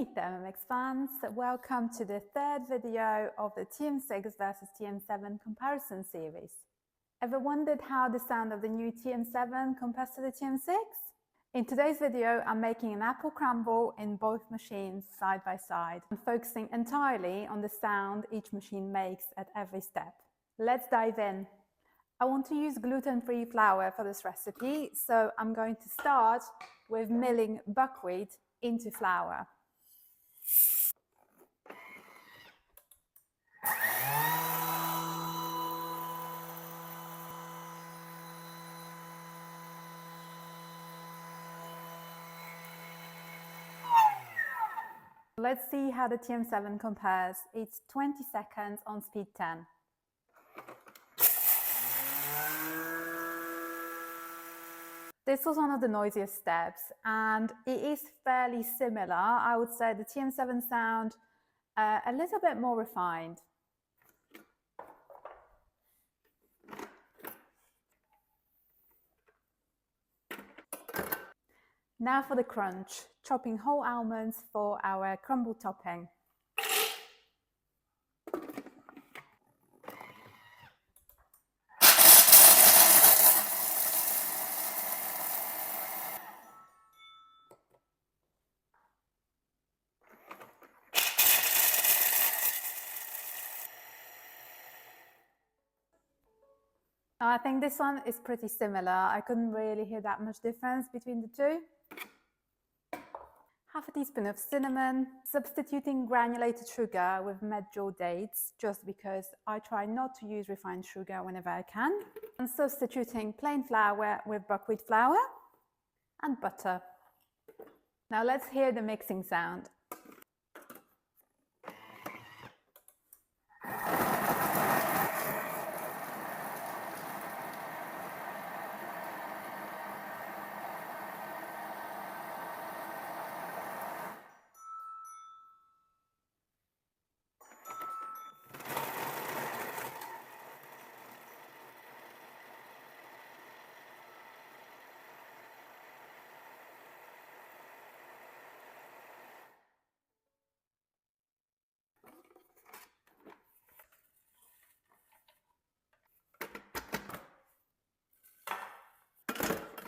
Hey Thermomix fans, welcome to the third video of the TM6 versus TM7 comparison series. Ever wondered how the sound of the new TM7 compares to the TM6? In today's video, I'm making an apple crumble in both machines side by side. I'm focusing entirely on the sound each machine makes at every step. Let's dive in. I want to use gluten-free flour for this recipe, so I'm going to start with milling buckwheat into flour. Let's see how the TM7 compares. It's 20 seconds on speed 10. This was one of the noisiest steps, and it is fairly similar. I would say the TM7 sound a little bit more refined. Now for the crunch, chopping whole almonds for our crumble topping. I think this one is pretty similar. I couldn't really hear that much difference between the two. Half a teaspoon of cinnamon, substituting granulated sugar with medjool dates, just because I try not to use refined sugar whenever I can, and substituting plain flour with buckwheat flour and butter. Now let's hear the mixing sound.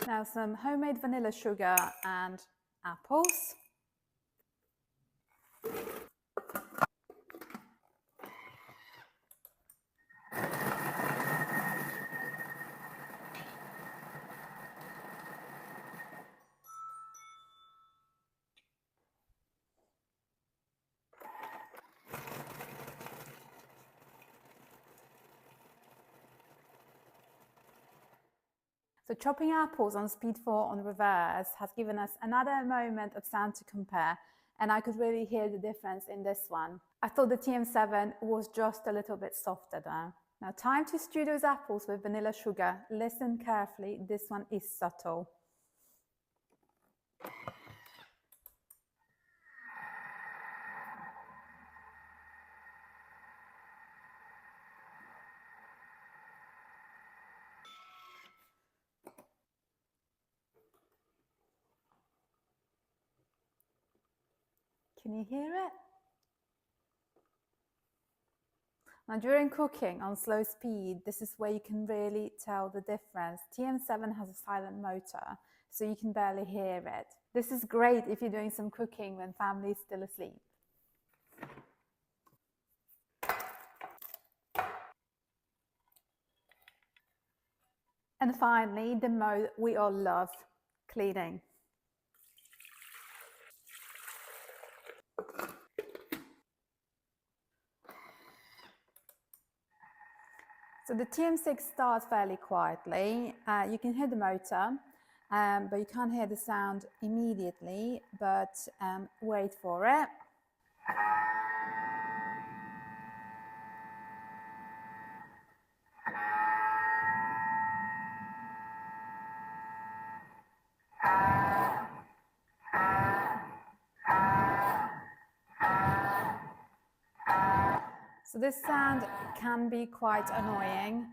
Now some homemade vanilla sugar and apples. So chopping apples on speed 4 on reverse has given us another moment of sound to compare, and I could really hear the difference in this one. I thought the TM7 was just a little bit softer though. Now time to stew those apples with vanilla sugar. Listen carefully, this one is subtle. Can you hear it? Now during cooking on slow speed, this is where you can really tell the difference. TM7 has a silent motor, so you can barely hear it. This is great if you're doing some cooking when family is still asleep. And finally, the mode we all love, cleaning. So the TM6 starts fairly quietly. You can hear the motor, but you can't hear the sound immediately, but wait for it. So this sound can be quite annoying.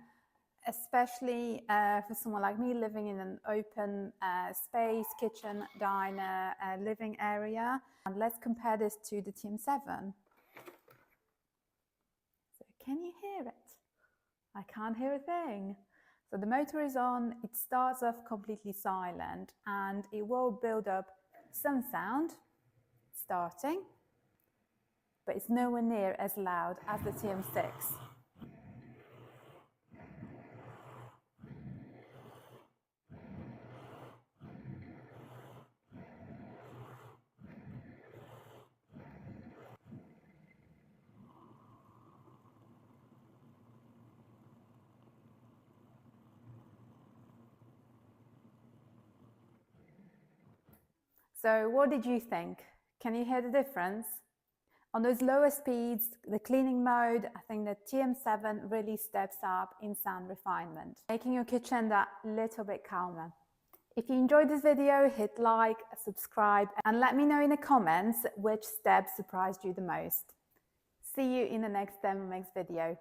especially for someone like me living in an open space, kitchen, diner, living area. And let's compare this to the TM7. So can you hear it? I can't hear a thing. So the motor is on, it starts off completely silent, and it will build up some sound starting, but it's nowhere near as loud as the TM6. So what did you think? Can you hear the difference? On those lower speeds, the cleaning mode, I think the TM7 really steps up in sound refinement, making your kitchen that little bit calmer. If you enjoyed this video, hit like, subscribe, and let me know in the comments which step surprised you the most. See you in the next Thermomix video.